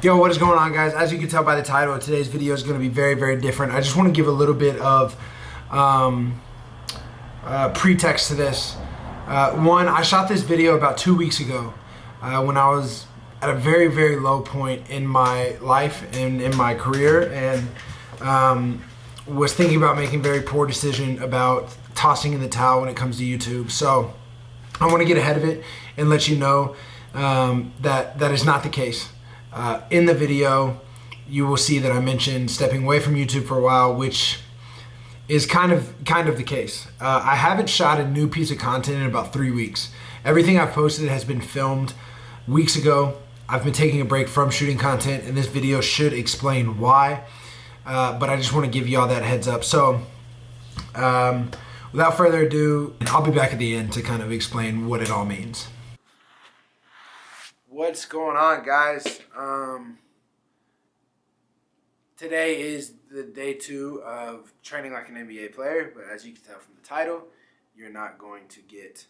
Yo, what is going on, guys? As you can tell by the title, today's video is going to be very, very different. I just want to give a little bit of pretext to this. One, I shot this video about 2 weeks ago when I was at a very, very low point in my life and in my career, and was thinking about making a very poor decision about tossing in the towel when it comes to YouTube. So I want to get ahead of it and let you know that is not the case. In the video, you will see that I mentioned stepping away from YouTube for a while, which is kind of the case. I haven't shot a new piece of content in about 3 weeks. Everything I've posted has been filmed weeks ago. I've been taking a break from shooting content, and this video should explain why. But I just want to give you all that heads up. So without further ado, I'll be back at the end to kind of explain what it all means. What's going on, guys? Today is the day 2 of training like an NBA player, but as you can tell from the title, you're not going to get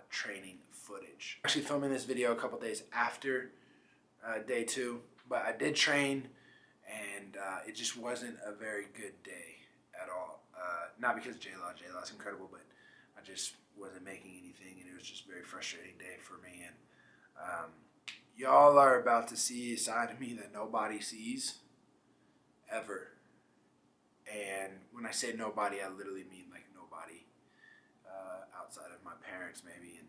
training footage. I'm actually filming this video a couple days after day 2, but I did train, and it just wasn't a very good day at all. Not because of J-Law's incredible, but I just wasn't making anything, and it was just a very frustrating day for me. And y'all are about to see a side of me that nobody sees ever. And when I say nobody, I literally mean like nobody outside of my parents, maybe, and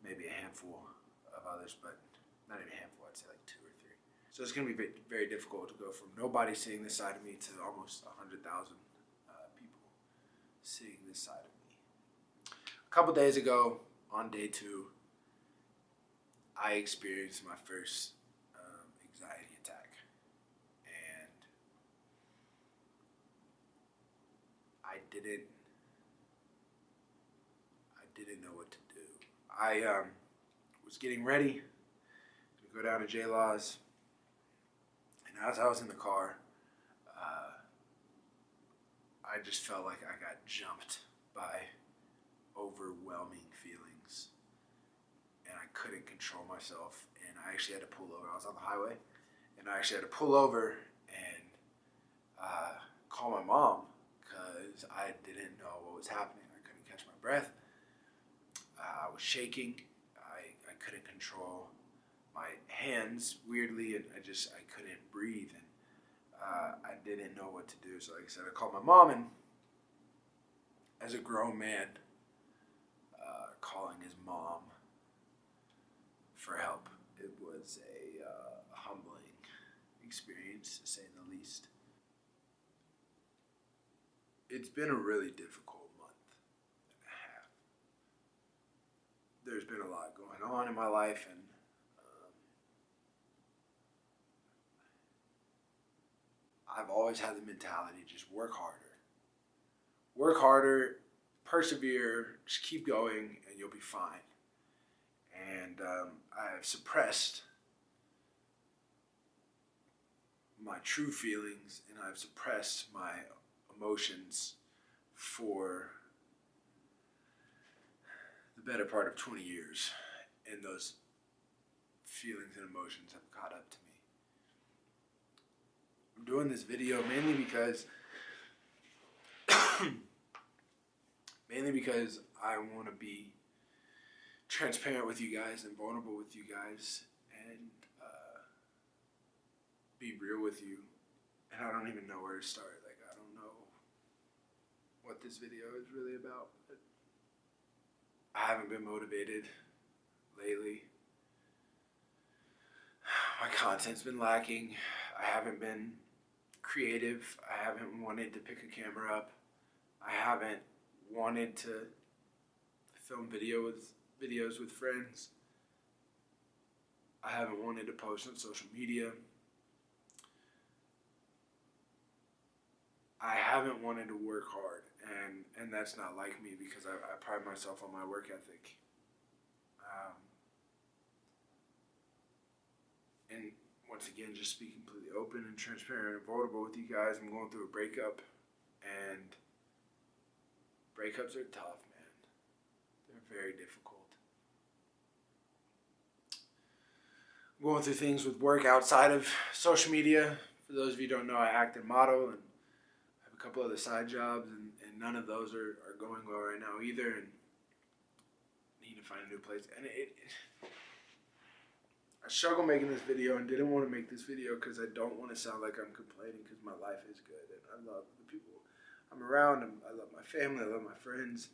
maybe a handful of others, but not even a handful, I'd say like 2 or 3. So it's going to be very, very difficult to go from nobody seeing this side of me to almost 100,000 people seeing this side of me. A couple days ago, on day 2, I experienced my first anxiety attack, and I didn't know what to do. I was getting ready to go down to J-Law's, and as I was in the car, I just felt like I got jumped by overwhelming feelings. And I couldn't control myself, and I actually had to pull over. I was on the highway, and I actually had to pull over and call my mom because I didn't know what was happening. I couldn't catch my breath. I was shaking. I couldn't control my hands, weirdly, and I couldn't breathe, and I didn't know what to do. So like I said, I called my mom, and as a grown man, calling his mom for help, it was a humbling experience, to say the least. It's been a really difficult month and a half. There's been a lot going on in my life, and I've always had the mentality, just work harder, persevere, just keep going, and you'll be fine. And I've suppressed my true feelings, and I've suppressed my emotions for the better part of 20 years. And those feelings and emotions have caught up to me. I'm doing this video mainly because I want to be transparent with you guys and vulnerable with you guys, and be real with you. And I don't even know where to start. Like, I don't know what this video is really about, but I haven't been motivated lately. My content's been lacking. I haven't been creative. I haven't wanted to pick a camera up. I haven't wanted to film videos with friends. I haven't wanted to post on social media. I haven't wanted to work hard, and that's not like me, because I pride myself on my work ethic. And once again, just be completely open and transparent and vulnerable with you guys. I'm going through a breakup, and breakups are tough, man. They're very difficult. I'm going through things with work outside of social media. For those of you who don't know, I act and model and have a couple other side jobs, and none of those are going well right now either, and need to find a new place. And I struggle making this video and didn't want to make this video because I don't want to sound like I'm complaining, because my life is good and I love the people I'm around. I love my family, I love my friends.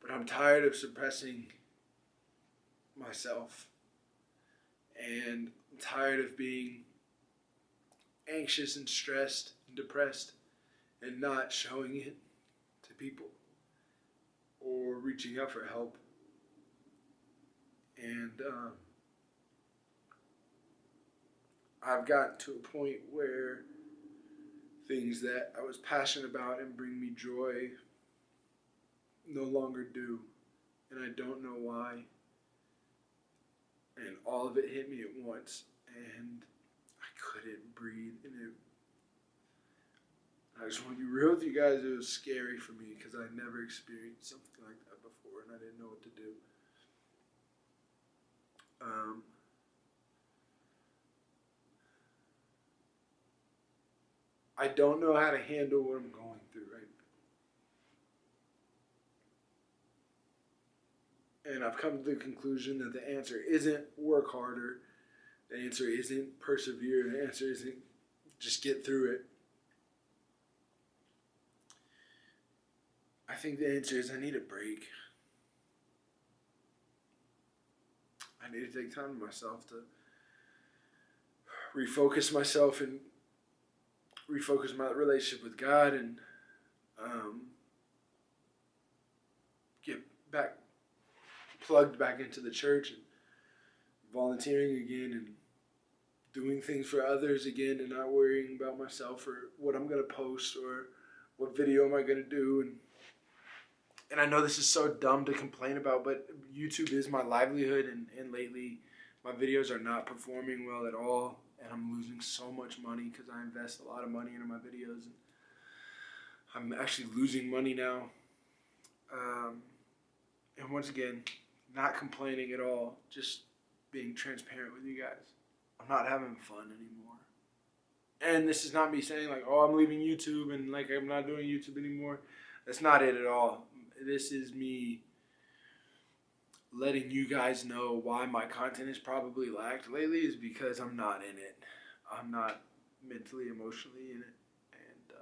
But I'm tired of suppressing myself, and I'm tired of being anxious and stressed and depressed and not showing it to people or reaching out for help. And I've gotten to a point where things that I was passionate about and bring me joy no longer do, and I don't know why. And all of it hit me at once, and I couldn't breathe. And I just want to be real with you guys. It was scary for me because I never experienced something like that before, and I didn't know what to do. I don't know how to handle what I'm going through right now. And I've come to the conclusion that the answer isn't work harder. The answer isn't persevere. The answer isn't just get through it. I think the answer is I need a break. I need to take time to myself to refocus myself and refocus my relationship with God, and get back plugged back into the church and volunteering again and doing things for others again, and not worrying about myself or what I'm going to post or what video am I going to do. And I know this is so dumb to complain about, but YouTube is my livelihood, and lately my videos are not performing well at all, and I'm losing so much money because I invest a lot of money into my videos, and I'm actually losing money now. And once again, not complaining at all, just being transparent with you guys. I'm not having fun anymore. And this is not me saying like, oh, I'm leaving YouTube and like I'm not doing YouTube anymore. That's not it at all. This is me letting you guys know why my content has probably lacked lately, is because I'm not in it. I'm not mentally, emotionally in it. And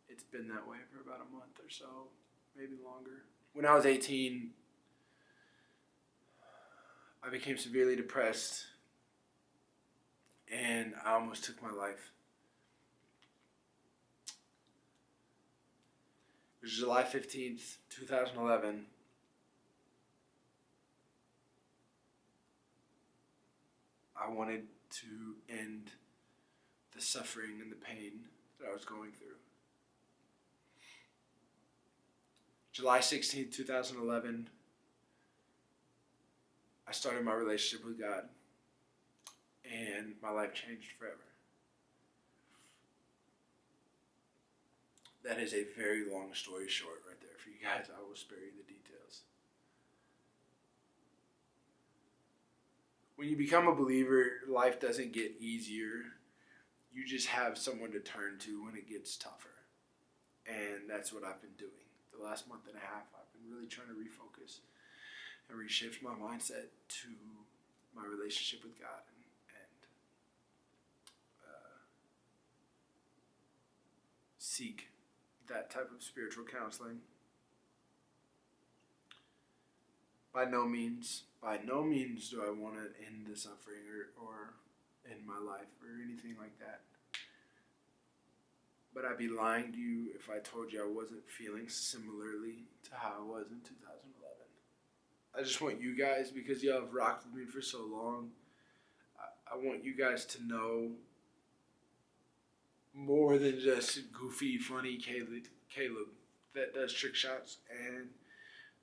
it's been that way for about a month or so, maybe longer. When I was 18, I became severely depressed, and I almost took my life. It was July 15th, 2011. I wanted to end the suffering and the pain that I was going through. July 16th, 2011, I started my relationship with God, and my life changed forever. That is a very long story short right there for you guys. I will spare you the details. When you become a believer, life doesn't get easier. You just have someone to turn to when it gets tougher. And that's what I've been doing. The last month and a half, I've been really trying to refocus and reshift my mindset to my relationship with God, and seek that type of spiritual counseling. By no means do I want to end the suffering or end my life or anything like that. But I'd be lying to you if I told you I wasn't feeling similarly to how I was in 2011. I just want you guys, because y'all have rocked with me for so long, I want you guys to know more than just goofy, funny Caleb that does trick shots and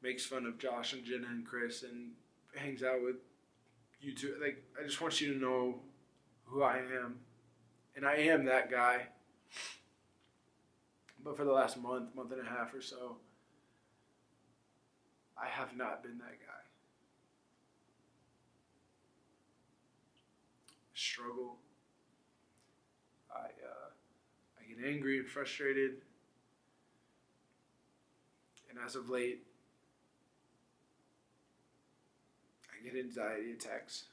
makes fun of Josh and Jenna and Chris and hangs out with you two. Like, I just want you to know who I am And I am that guy. But for the last month and a half or so, I have not been that guy. I struggle. I get angry and frustrated. And as of late, I get anxiety attacks.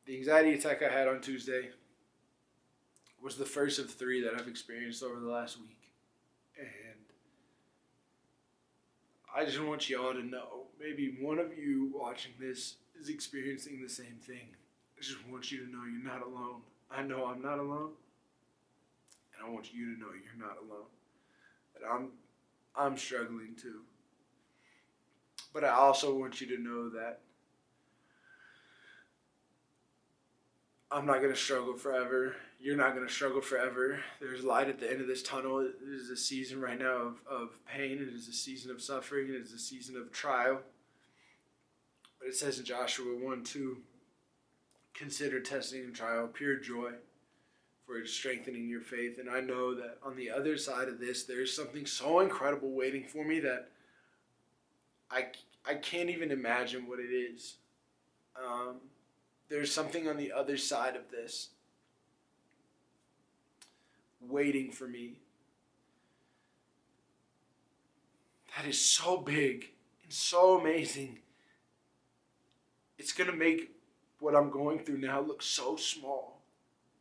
The anxiety attack I had on Tuesday was the first of 3 that I've experienced over the last week. And I just want y'all to know, maybe one of you watching this is experiencing the same thing. I just want you to know you're not alone. I know I'm not alone. And I want you to know you're not alone. That I'm struggling too. But I also want you to know that I'm not going to struggle forever. You're not going to struggle forever. There's light at the end of this tunnel. It is a season right now of pain. It is a season of suffering. It is a season of trial. But it says in Joshua 1:2, consider testing and trial pure joy, for it's strengthening your faith. And I know that on the other side of this, there's something so incredible waiting for me that I can't even imagine what it is. There's something on the other side of this waiting for me that is so big and so amazing. It's going to make what I'm going through now look so small.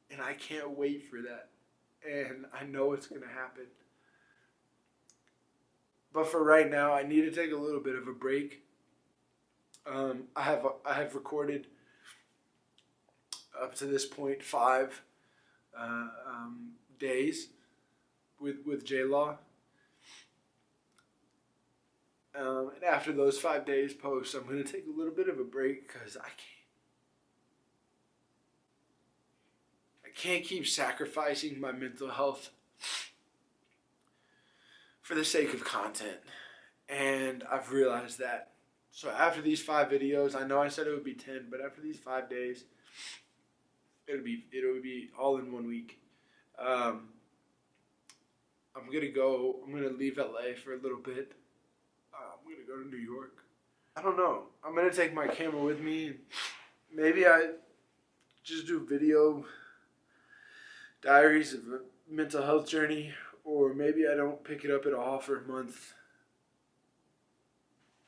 And I can't wait for that. And I know it's going to happen. But for right now, I need to take a little bit of a break. I have recorded up to this point 5 days with J-Law. And after those 5 days post, I'm going to take a little bit of a break because I can't keep sacrificing my mental health for the sake of content. And I've realized that. So after these 5 videos, I know I said it would be 10, but after these 5 days, it'll be all in 1 week. I'm gonna leave LA for a little bit. I'm gonna go to New York. I don't know. I'm gonna take my camera with me. Maybe I just do video diaries of a mental health journey, or maybe I don't pick it up at all for a month.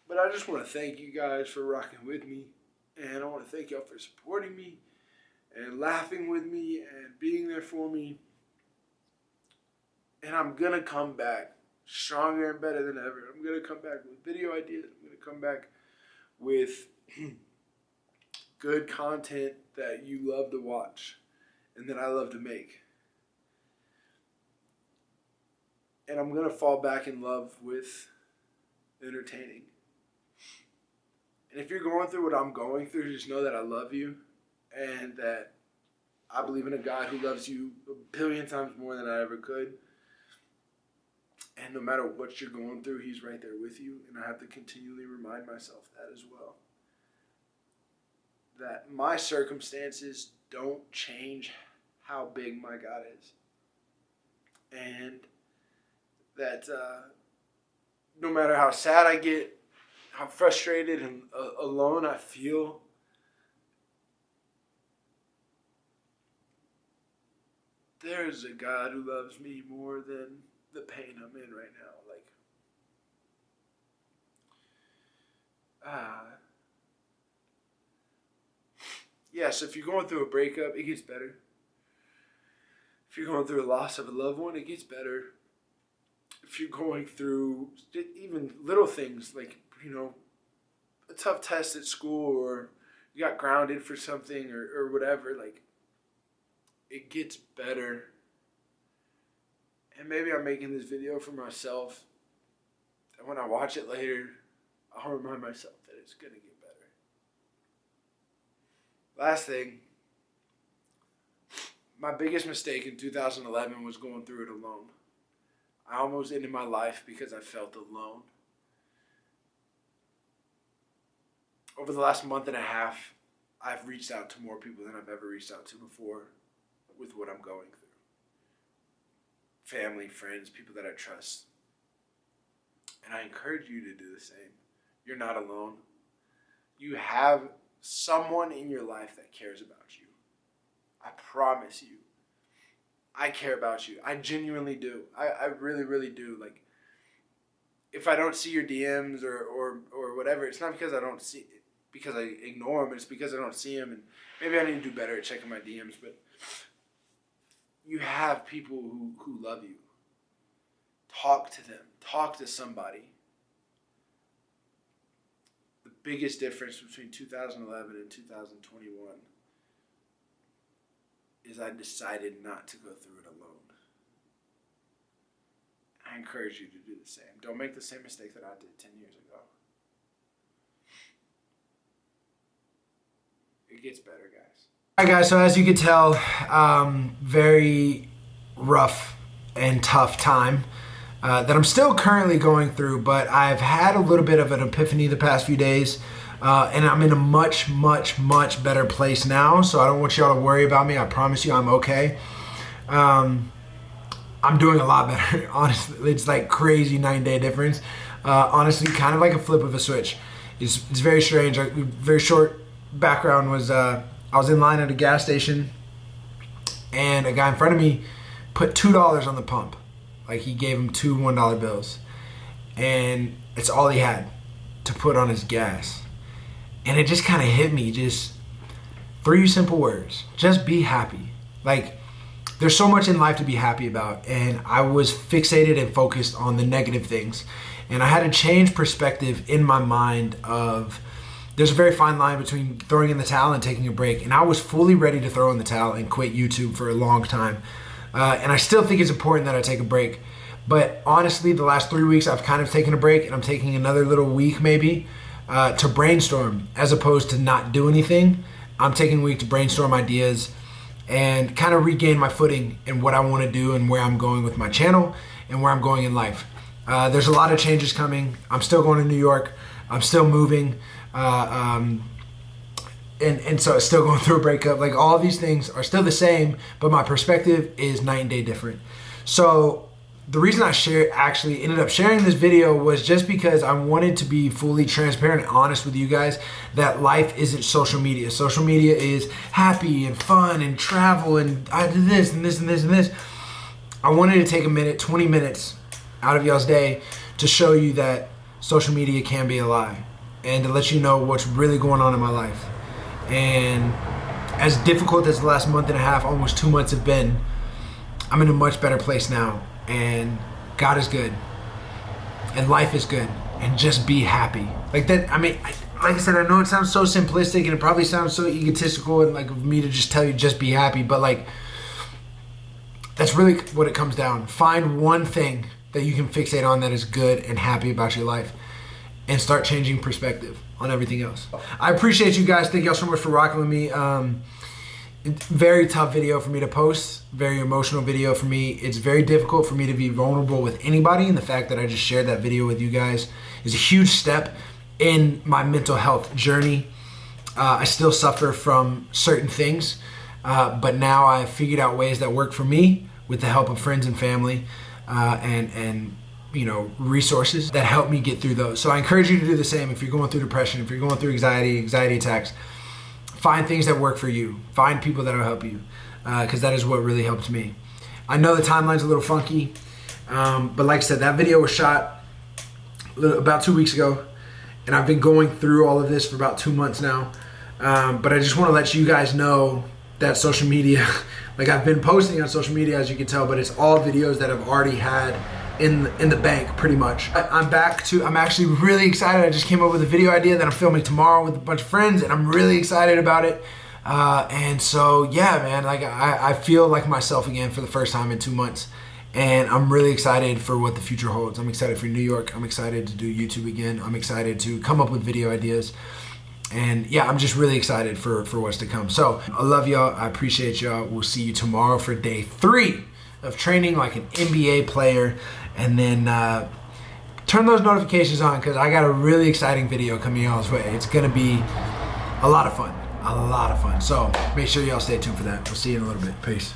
But I just want to thank you guys for rocking with me, and I want to thank y'all for supporting me and laughing with me and being there for me. And I'm going to come back stronger and better than ever. I'm going to come back with video ideas. I'm going to come back with good content that you love to watch and that I love to make. And I'm going to fall back in love with entertaining. And if you're going through what I'm going through, just know that I love you and that I believe in a God who loves you a billion times more than I ever could. And no matter what you're going through, He's right there with you. And I have to continually remind myself that as well. That my circumstances don't change how big my God is. And that no matter how sad I get, how frustrated and alone I feel, there is a God who loves me more than the pain I'm in right now. So if you're going through a breakup, it gets better. If you're going through a loss of a loved one, it gets better. If you're going through even little things like, a tough test at school, or you got grounded for something or whatever, it gets better. And maybe I'm making this video for myself, and when I watch it later, I'll remind myself that it's going to get better. Last thing, my biggest mistake in 2011 was going through it alone. I almost ended my life because I felt alone. Over the last month and a half, I've reached out to more people than I've ever reached out to before. with what I'm going through. Family, friends, people that I trust. And I encourage you to do the same. You're not alone. You have someone in your life that cares about you. I promise you. I care about you. I genuinely do. I really, really do. Like, if I don't see your DMs or whatever, it's not because I don't see it, because I ignore them. It's because I don't see them, and maybe I need to do better at checking my DMs. But you have people who love you. Talk to them. Talk to somebody. The biggest difference between 2011 and 2021 is I decided not to go through it alone. I encourage you to do the same. Don't make the same mistake that I did 10 years ago. It gets better, guys. All right, guys, so as you can tell, very rough and tough time that I'm still currently going through, but I've had a little bit of an epiphany the past few days. And I'm in a much, much, much better place now. So I don't want y'all to worry about me. I promise you I'm okay. I'm doing a lot better, honestly. It's like crazy 9-day difference. Honestly, kind of like a flip of a switch. It's very strange. Very short background was I was in line at a gas station and a guy in front of me put $2 on the pump. Like, he gave him two $1 bills. And it's all he had to put on his gas. And it just kind of hit me, just 3 simple words. Just be happy. Like, there's so much in life to be happy about. And I was fixated and focused on the negative things. And I had to change perspective in my mind of, there's a very fine line between throwing in the towel and taking a break. And I was fully ready to throw in the towel and quit YouTube for a long time. And I still think it's important that I take a break. But honestly, the last 3 weeks, I've kind of taken a break, and I'm taking another little week maybe to brainstorm as opposed to not do anything. I'm taking a week to brainstorm ideas and kind of regain my footing in what I want to do and where I'm going with my channel and where I'm going in life. There's a lot of changes coming. I'm still going to New York. I'm still moving. And so it's still going through a breakup. Like, all of these things are still the same, but my perspective is night and day different. So the reason I actually ended up sharing this video was just because I wanted to be fully transparent and honest with you guys that life isn't social media. Social media is happy and fun and travel and I did this and this and this and this. I wanted to take a minute, 20 minutes out of y'all's day to show you that social media can be a lie and to let you know what's really going on in my life. And as difficult as the last month and a half, almost 2 months have been, I'm in a much better place now. And God is good, and life is good, and just be happy. Like that. I mean, like I said, I know it sounds so simplistic, and it probably sounds so egotistical, and like of me to just tell you just be happy. But like, that's really what it comes down. Find one thing that you can fixate on that is good and happy about your life, and start changing perspective on everything else. I appreciate you guys. Thank y'all so much for rocking with me. Very tough video for me to post, very emotional video for me. It's very difficult for me to be vulnerable with anybody, and the fact that I just shared that video with you guys is a huge step in my mental health journey. I still suffer from certain things, but now I've figured out ways that work for me with the help of friends and family and you know, resources that help me get through those. So I encourage you to do the same. If you're going through depression, if you're going through anxiety attacks, find things that work for you. Find people that will help you, because that is what really helped me. I know the timeline's a little funky, but like I said, that video was shot about 2 weeks ago, and I've been going through all of this for about 2 months now. But I just want to let you guys know that social media, like I've been posting on social media, as you can tell, but it's all videos that I've already had in the bank, pretty much. I'm actually really excited. I just came up with a video idea that I'm filming tomorrow with a bunch of friends, and I'm really excited about it. And so, yeah, man, like I feel like myself again for the first time in 2 months. And I'm really excited for what the future holds. I'm excited for New York. I'm excited to do YouTube again. I'm excited to come up with video ideas. And yeah, I'm just really excited for what's to come. So I love y'all. I appreciate y'all. We'll see you tomorrow for day 3 of training like an NBA player. And then turn those notifications on, because I got a really exciting video coming y'all's way. It's going to be a lot of fun. A lot of fun. So make sure y'all stay tuned for that. We'll see you in a little bit. Peace.